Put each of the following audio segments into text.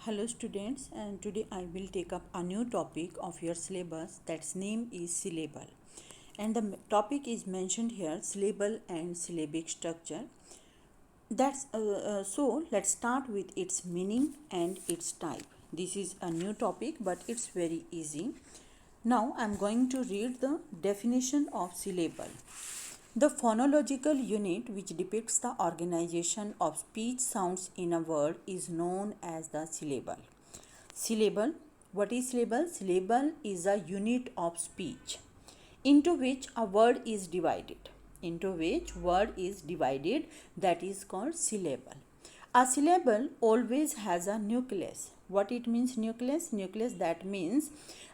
Hello students, and today I will take up a new topic of your syllabus. That's name is syllable, and the topic is mentioned here, syllable and syllabic structure. So let's start with its meaning and its type. This is a new topic, but it's very easy. Now I'm going to read the definition of syllable. The phonological unit which depicts the organization of speech sounds in a word is known as the syllable. Syllable. What is syllable? Syllable is a unit of speech into which a word is divided. Into which word is divided, that is called syllable. A syllable always has a nucleus. What it means nucleus? Nucleus, that means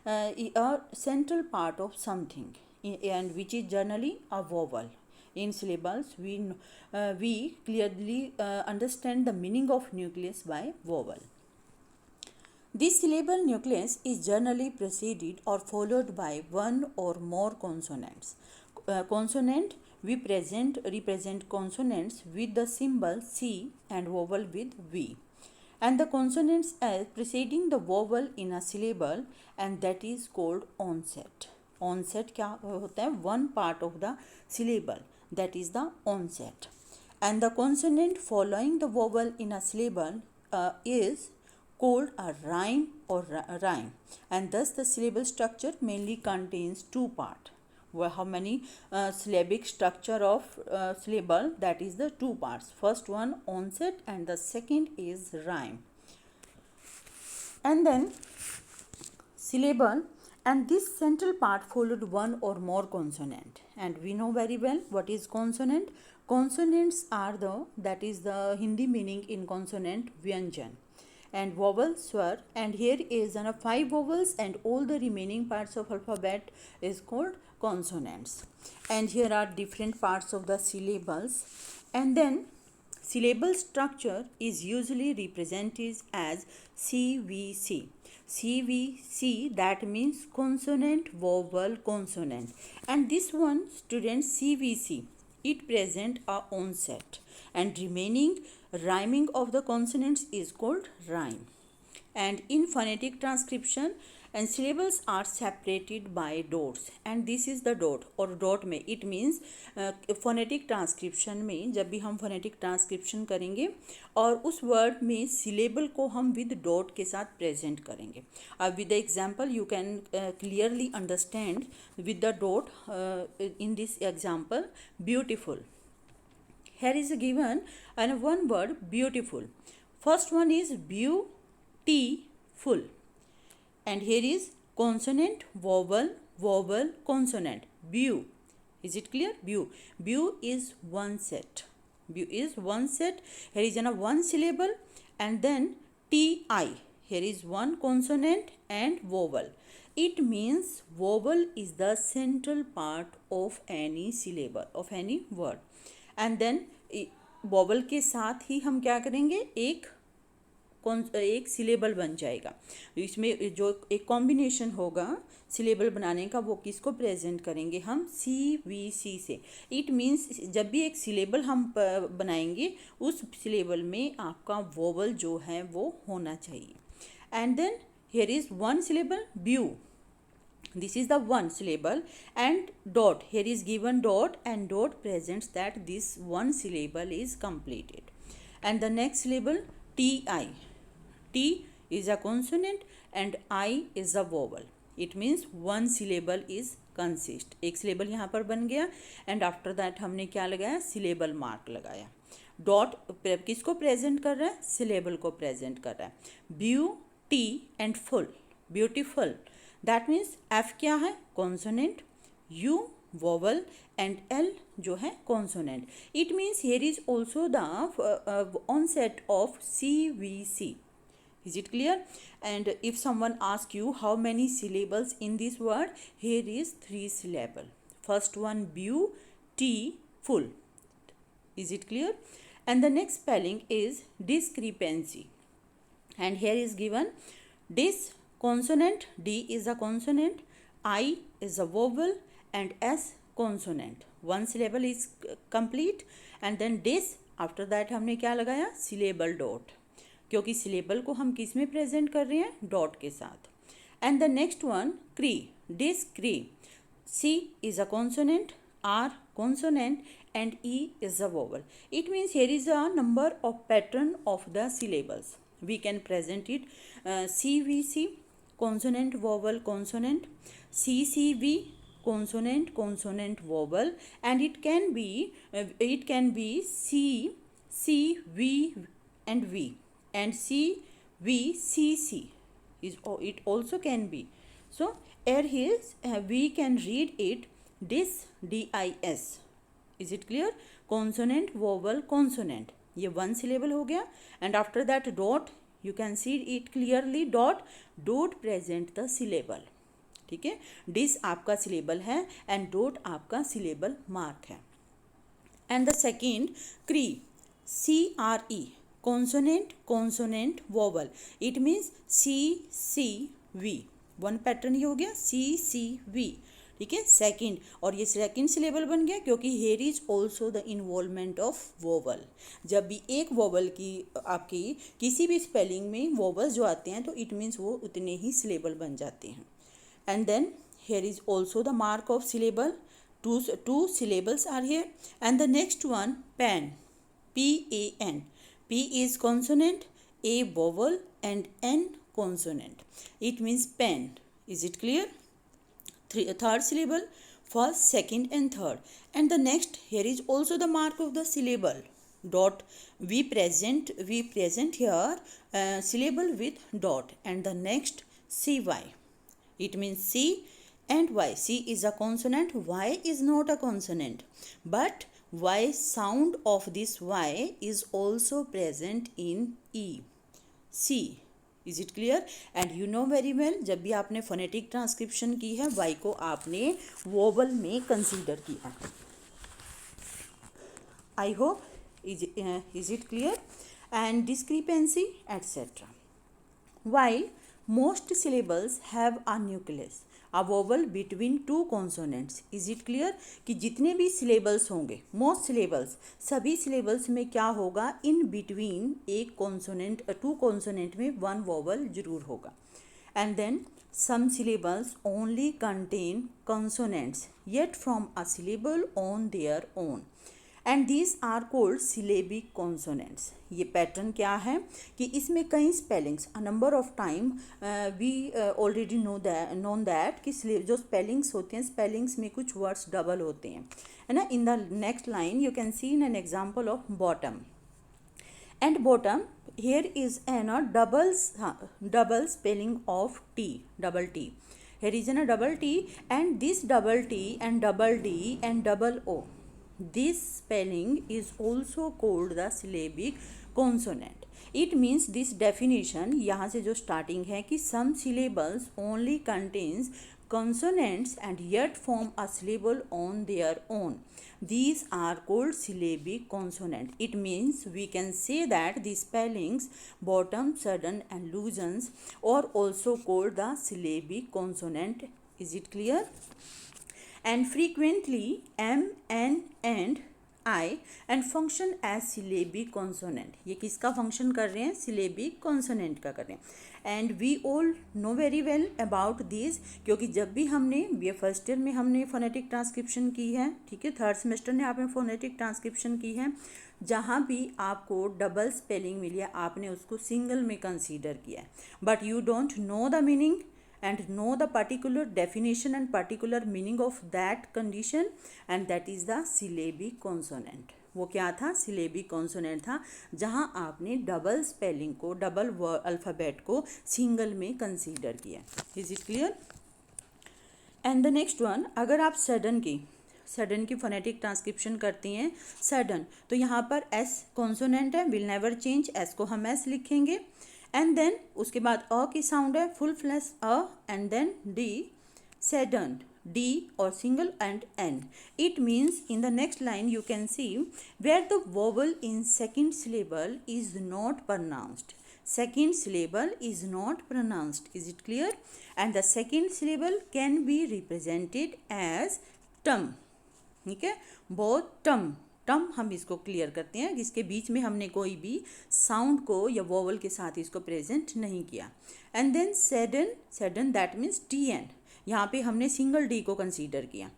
a central part of something, and which is generally a vowel. In syllables, we clearly understand the meaning of nucleus by vowel. This syllable nucleus is generally preceded or followed by one or more consonants. Consonant, we represent consonants with the symbol C and vowel with V. And the consonants as preceding the vowel in a syllable, and that is called onset. Onset क्या होता है? One part of the syllable, that is the onset. And the consonant following the vowel in a syllable is called a rhyme or rhyme, and thus the syllable structure mainly contains two parts. How many syllabic structure of syllable? That is the two parts. First one onset, and the second is rhyme. And then syllable, and this central part followed one or more consonant, and we know very well what is consonant. Consonants are that is the Hindi meaning in consonant vyanjan, and vowel swar, and here is 5 vowels, and all the remaining parts of alphabet is called consonants. And here are different parts of the syllables. And then syllable structure is usually represented as CVC. CVC, that means consonant vowel consonant, and this one, students, CVC, it present a onset, and remaining rhyming of the consonants is called rhyme. And in phonetic transcription, and syllables are separated by dots, and this is the dot और dot में it means phonetic transcription में जब भी हम phonetic transcription करेंगे और उस word में syllable को हम with dot के साथ present करेंगे. With the example you can clearly understand with the dot. In this example, beautiful. Here is given and one word beautiful. First one is beautiful, and here is consonant vowel vowel consonant beau. Is it clear? Beau. Beau is one set. Beau is one set. Here is one syllable, and then ti. Here is one consonant and vowel. It means vowel is the central part of any syllable, of any word. And then vowel के साथ ही हम क्या करेंगे, एक syllable बन जाएगा. इसमें जो एक कॉम्बिनेशन होगा सिलेबल बनाने का, वो किसको प्रेजेंट करेंगे हम? CVC से. इट मीन्स जब भी एक सिलेबल हम बनाएंगे उस सिलेबल में आपका वॉवल जो है वो होना चाहिए. And then here is one syllable beau. This is the one syllable, and dot, here is given dot, and dot presents that this one syllable is completed. And the next syllable ti. T is a consonant and I is a vowel. It means one syllable is consist. एक syllable यहाँ पर बन गया, and after that हमने क्या लगाया? syllable mark लगाया. dot किसको present कर रहा है? syllable को present कर रहा है. beauty and full, beautiful. That means F क्या है? Consonant, U vowel, and L जो है consonant. It means here is also the onset of CVC. Is it clear? And if someone asks you how many syllables in this word, here is 3 syllable. First one beautiful. Is it clear? And the next spelling is discrepancy. And here is given dis consonant, D is a consonant, I is a vowel, and S consonant. One syllable is complete, and then dis, after that हमने क्या लगाया? syllable dot. क्योंकि syllable को हम किस में present कर रहे हैं, डॉट के साथ. एंड द नेक्स्ट वन क्री, दिस क्री, C is a consonant, R consonant and E is a vowel. It means here is a number of pattern of the syllables. We can present it CVC, consonant vowel consonant, CCV, consonant consonant vowel, and it can be C, CV and V, and CVCC is, it also can be. So here we can read it dis, DIS. Is it clear? Consonant vowel consonant, ये one syllable हो गया. And after that dot, you can see it clearly, dot present the syllable. ठीक है, dis आपका syllable है and dot आपका syllable mark है. And the second CRE, CRE, consonant consonant vowel. It means CCV, one pattern ही हो गया CCV. ठीक है, सेकंड, और ये सेकंड सिलेबल बन गया क्योंकि here is also the involvement of vowel. जब भी एक वोवल की आपकी किसी भी स्पेलिंग में वोवल्स जो आते हैं तो इट मीन्स वो उतने ही सिलेबल बन जाते हैं. And then here is also the mark of syllable, two syllables are here. And the next one pen, PAN, P is consonant, A vowel and N consonant. It means pen. Is it clear? Third syllable, first, second and third. And the next, here is also the mark of the syllable. Dot, we present here syllable with dot. And the next, CY. It means C and Y. C is a consonant, Y is not a consonant. But Y sound of this Y is also present in E. C. Is it clear? And you know very well, जब भी आपने phonetic transcription की है Y को आपने vowel में consider किया. I hope is it clear? And discrepancy etcetera. While most syllables have a nucleus, a vowel between two consonants. Is it clear? कि जितने भी सिलेबल्स होंगे, मोस्ट सिलेबल्स, सभी सिलेबल्स में क्या होगा, इन बिटवीन एक कॉन्सोनेंट, टू कॉन्सोनेंट में वन वोवल जरूर होगा. And then some syllables only contain consonants yet from a syllable on their own, and these are called syllabic consonants. ये पैटर्न क्या है कि इसमें कई spellings, a number of time we already known that कि जो स्पेलिंग्स होते हैं, स्पेलिंग्स में कुछ वर्ड्स डबल होते हैं, है ना. इन the next line you can C in an example of bottom. And bottom here is an a double spelling of T, double T. Here is a double T, and this double T and double D and double O. This spelling is also called the syllabic consonant. It means this definition, यहाँ से जो starting है कि some syllables only contains consonants and yet form a syllable on their own. These are called syllabic consonant. It means we can say that the spellings bottom, sudden and loosens are also called the syllabic consonant. Is it clear? And frequently M, N and I and function as syllabic consonant. ये किसका function कर रहे हैं? syllabic consonant का कर रहे हैं. And we all know very well about this, क्योंकि जब भी हमने ये फर्स्ट ईयर में हमने फोनेटिक ट्रांसक्रिप्शन की है, ठीक है, थर्ड सेमेस्टर में आपने फोनेटिक ट्रांसक्रिप्शन की है, जहाँ भी आपको डबल स्पेलिंग मिली है आपने उसको सिंगल में कंसीडर किया है. But you don't know the meaning and know the particular definition and particular meaning of that condition, and that is the syllabic consonant. वो क्या था? syllabic consonant था, जहाँ आपने डबल स्पेलिंग को, डबल अल्फ़ाबेट को सिंगल में कंसीडर किया. Is it clear? And the next one, अगर आप सडन की फोनेटिक ट्रांसक्रिप्शन करती हैं, सडन, तो यहाँ पर एस कॉन्सोनेंट है, विल नेवर चेंज, एस को हम एस लिखेंगे. एंड देन उसके बाद अ की साउंड है, full flash a, and then D, sudden, D और single and N. It means in the next line you can see where the vowel in second syllable is not pronounced. Second syllable is not pronounced. Is it clear? And the second syllable can be represented as tum. ठीक है, both tum term हम इसको clear करते हैं जिसके बीच में हमने कोई भी साउंड को या वोवल के साथ इसको प्रेजेंट नहीं किया। And then sudden, sudden that means T N, यहाँ पे हमने सिंगल डी को कंसीडर किया।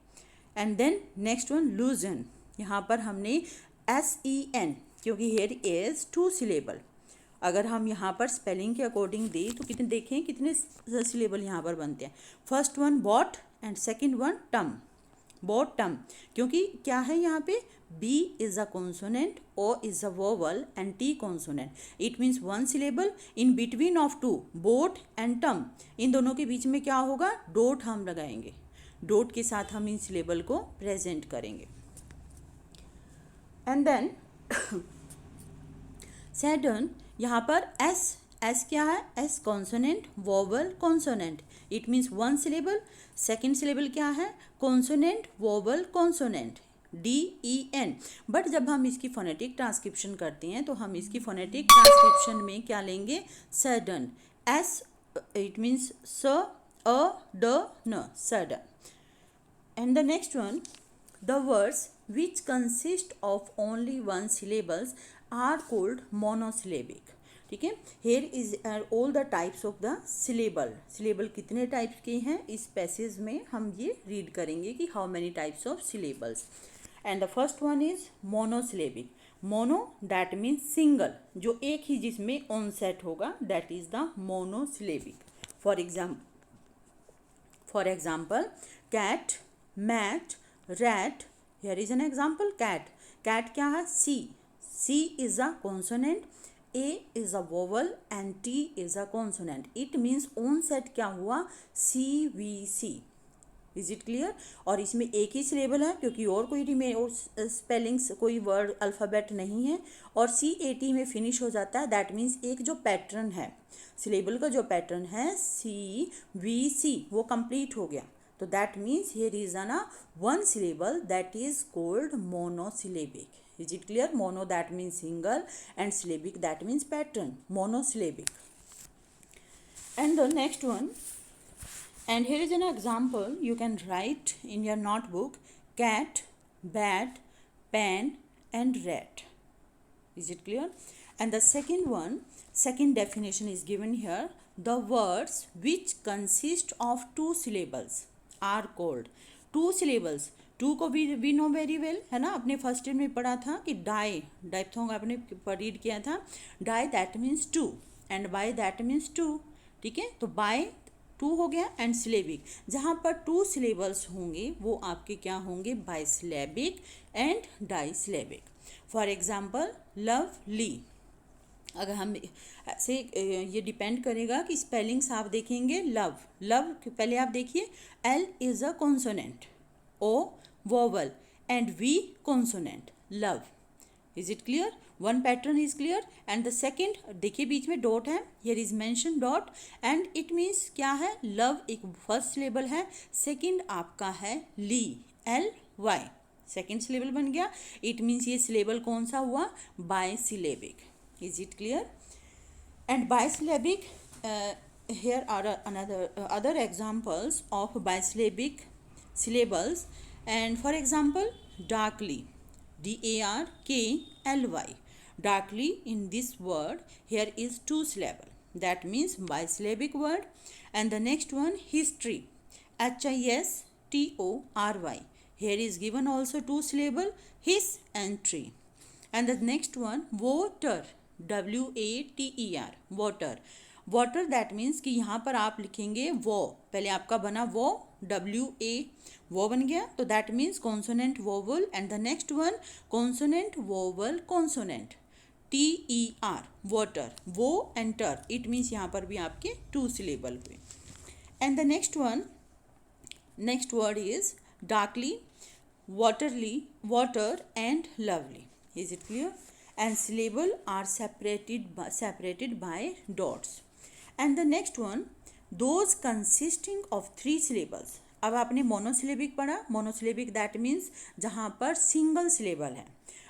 And then next one loosen, यहाँ पर हमने एस ई एन, क्योंकि हेयर इज 2 सिलेबल। अगर हम यहाँ पर स्पेलिंग के अकॉर्डिंग दें तो कितने देखें कितने सिलेबल यहाँ पर बनते हैं। First one bot and second one tom, bottom, क्योंकि क्या है यहाँ पे B is a consonant, O is a vowel and T consonant. It means 1 syllable in between of 2, bot and tom. इन दोनों के बीच में क्या होगा, डॉट हम लगाएंगे, डॉट के साथ हम इन सिलेबल को प्रेजेंट करेंगे। एंड देन सडन, यहाँ पर एस क्या है, S consonant, vowel, consonant. It means 1 syllable. Second syllable क्या है, consonant, vowel, consonant, DEN। But जब हम इसकी फोनेटिक ट्रांसक्रिप्शन करते हैं तो हम इसकी फोनेटिक ट्रांसक्रिप्शन में क्या लेंगे, सडन, एस, इट मीन्स स, अ, ड, न, sudden. And the next one, the words which consist of only 1 syllables are called monosyllabic। ठीक है, here is all the types of the syllable। syllable कितने टाइप्स के हैं इस पैसेज में हम ये रीड करेंगे कि how many types of syllables। and the first one is monosyllabic। mono that means single, जो एक ही जिसमें onset होगा, that is the monosyllabic। for example cat, mat, rat। here is an example cat। cat क्या है, C is a consonant, A is a vowel and T is a consonant। it means onset क्या हुआ, CVC। Is it clear. और इसमें एक ही syllable है क्योंकि और कोई और स्पेलिंग्स कोई वर्ड अल्फ़ाबेट नहीं है, और CAT में फिनिश हो जाता है। दैट मीन्स एक जो पैटर्न है, सिलेबल का जो पैटर्न है CVC, वो कंप्लीट हो गया। तो that means here is a 1 syllable that is called monosyllabic. Is it clear? Mono that means single and syllabic that means pattern, monosyllabic। And the next one, and here is an example you can write in your notebook, cat, bat, pen and rat। Is it clear? And the second one, second definition is given here, the words which consist of 2 syllables are called। 2 syllables, 2 को भी no very well है ना, अपने first year में पढ़ा था कि die, डाइप्थोंग आपने रीड किया था, die that means 2 and by that means 2। ठीक है, तो बाय 2 हो गया एंड सिलेबिक, जहाँ पर 2 सिलेबल्स होंगे वो आपके क्या होंगे, बाइसिलेबिक एंड डाइसिलेबिक। फॉर एग्जाम्पल लवली, अगर हम ऐसे ये डिपेंड करेगा कि स्पेलिंग्स आप देखेंगे, लव, लव पहले आप देखिए, L is a consonant, O vowel and V consonant, love। is it clear? one pattern is clear। and the second, देखिए बीच में डॉट है, here is mentioned dot and it means क्या है, love एक first syllable है, second आपका है ली, LY, second syllable बन गया। it means ये सिलेबल कौन सा हुआ, बाइसिलेबिक। is it clear? and bisyllabic, here are other examples of bisyllabic syllables। and for example darkly, DARKLY, darkly, in this word here is 2 syllable, that means bisyllabic word। and the next one history, HISTORY, here is given also 2 syllable, his and tree। and the next one water, WATER, water, water that means कि यहाँ पर आप लिखेंगे वो, पहले आपका बना वो, WA, वो बन गया, तो that means consonant vowel. And the next one consonant vowel consonant, TER, water, वो एंड टर, इट मीन्स यहाँ पर भी आपके 2 सिलेबल हुए। And the next one, next word is darkly, waterly, water and lovely। is it clear? and syllable are separated by dots। and the next one, those consisting of 3 syllables। अब आपने monosyllabic पढ़ा, monosyllabic that means जहाँ पर single syllable है,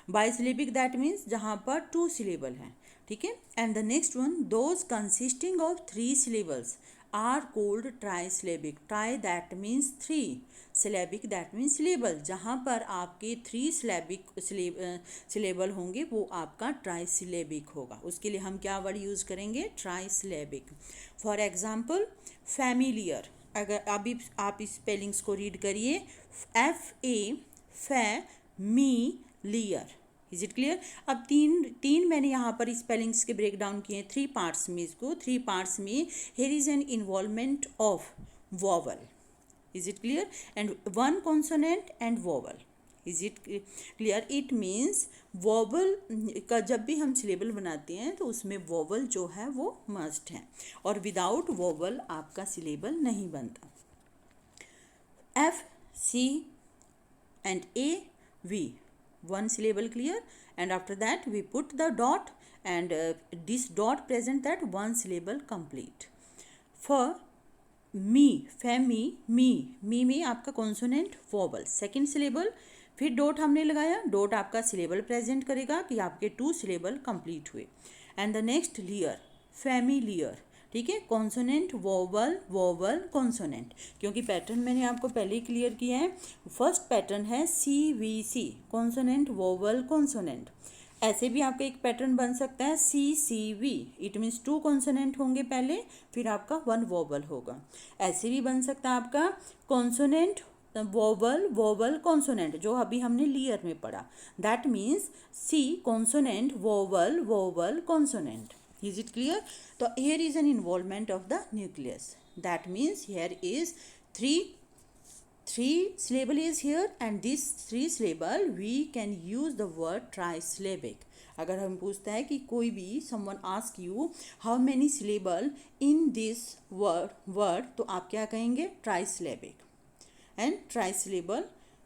बाइसिलेबिक that means जहाँ पर 2 syllable है। ठीक है, and the next one, those consisting of 3 syllables are called trisyllabic. Tri that means three, syllabic that means syllable. जहाँ पर आपके 3 syllable होंगे वो आपका trisyllabic होगा. उसके लिए हम क्या वर्ड यूज़ करेंगे? trisyllabic. For example familiar. अगर अभी आप इस स्पेलिंग्स को रीड करिए, familiar. Is it clear? अब तीन मैंने यहाँ पर स्पेलिंग्स के ब्रेक डाउन किए हैं 3 पार्ट्स में. इसको 3 पार्ट्स में here is an involvement of vowel. Is it clear? And 1 consonant and vowel. Is it clear? It means vowel का जब भी हम सिलेबल बनाते हैं तो उसमें वॉवल जो है वो मस्ट है, और विदाउट वॉवल आपका सिलेबल नहीं बनता. FC and AV, one syllable clear, and after that we put the dot, and this dot present that one syllable complete. For me, fami, me में आपका consonant vowel second syllable, फिर dot हमने लगाया, dot आपका syllable present करेगा कि आपके 2 syllable complete हुए. And the next लियर, familiar. ठीक है, कॉन्सोनेंट वोवल वोवल कॉन्सोनेंट, क्योंकि पैटर्न मैंने आपको पहले ही क्लियर किया है. फर्स्ट पैटर्न है CVC, कॉन्सोनेंट वोवल कॉन्सोनेंट. ऐसे भी आपका एक पैटर्न बन सकता है CCV, इट मीन्स 2 कॉन्सोनेंट होंगे पहले, फिर आपका 1 वोवल होगा. ऐसे भी बन सकता है आपका कॉन्सोनेंट वोवल वोवल कॉन्सोनेंट, जो अभी हमने लियर में पढ़ा. That means C consonant vowel vowel consonant. Is it clear? So here is an involvement of the nucleus. That means here is three syllable is here, and this 3 syllable we can use the word trisyllabic. अगर हम पूछता है कि कोई भी someone ask you how many syllable in this word, तो आप क्या कहेंगे? trisyllabic. And trisyllable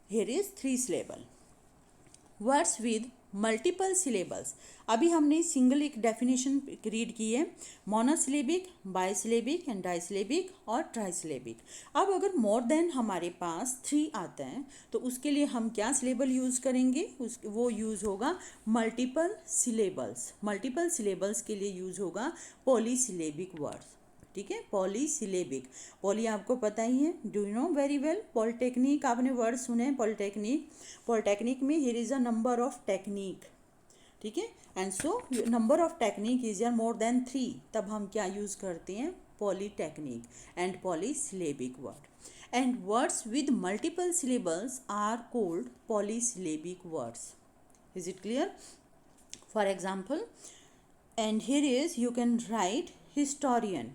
here is 3 syllable. Words with multiple syllables, अभी हमने सिंगल एक डेफिनेशन रीड की है, मोनोसिलेबिक, बाइसिलेबिक एंड डाइसिलेबिक और ट्राइसिलेबिक. अब अगर मोर देन हमारे पास 3 आता है तो उसके लिए हम क्या सिलेबल यूज़ करेंगे? वो यूज़ होगा मल्टीपल सिलेबल्स. मल्टीपल सिलेबल्स के लिए यूज़ होगा पॉलीसिलेबिक वर्ड्स. ठीक है, पॉलीसिलेबिक. पॉली आपको पता ही है, do you know very well. Polytechnic आपने वर्ड सुने हैं, पॉलिटेक्निक. पॉलिटेक्निक में here is a number of technique. ठीक है, and so number of technique is more than 3, तब हम क्या यूज़ करते हैं? Polytechnic and polysyllabic word. And words with multiple syllables are called polysyllabic words. Is it clear? For example, and here is you can write historian.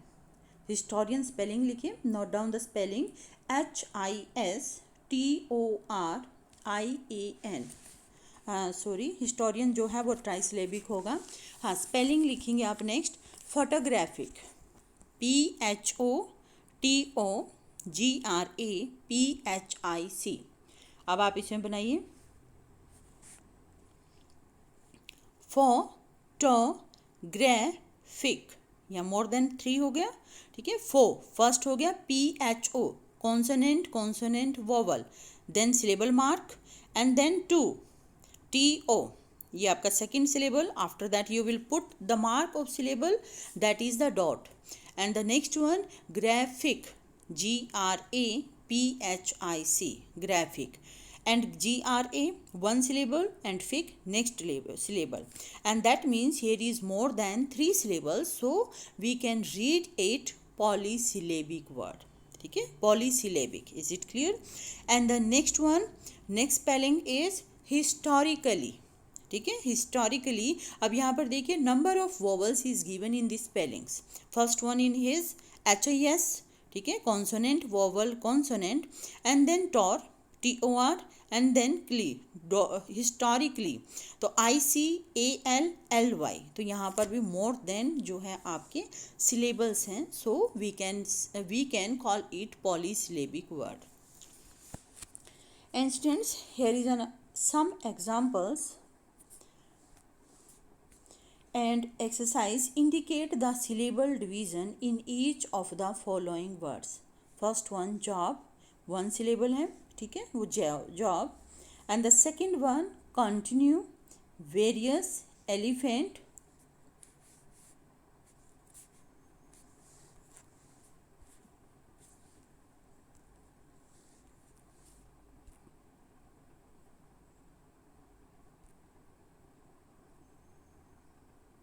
Historian spelling लिखिए, note down the spelling, HISTORIAN. Sorry, historian जो है वो ट्राइसिलेबिक होगा. हाँ, spelling लिखेंगे आप next. Photographic, PHOTOGRAPHIC. अब आप इसमें बनाइए फोटोग्राफिक, या मोर देन 3 हो गया. ठीक है, फर्स्ट हो गया PHO, consonant consonant vowel, then syllable mark, and then 2 TO, ये आपका second syllable. After that you will put the mark of syllable, that is the dot. And the next one graphic, GRAPHIC, graphic. And GRA, 1 syllable, and fic, next syllable. And that means here is more than 3 syllables, so we can read it polysyllabic word. ठीक है, polysyllabic. Is it clear? And the next one, next spelling is historically. ठीक है, historically. अब यहाँ पर देखिए, number of vowels is given in these spellings. First one in his HIS, ठीक है, consonant vowel consonant, and then TOR, TOR, and then historically, तो ICALLY. तो यहाँ पर भी more than जो है आपके syllables हैं, so we can call it polysyllabic word. Instance, here is some examples and exercise indicate the syllable division in each of the following words. First one, job, 1 syllable है. ठीक है, वो job. And the second one, continue, various, elephant,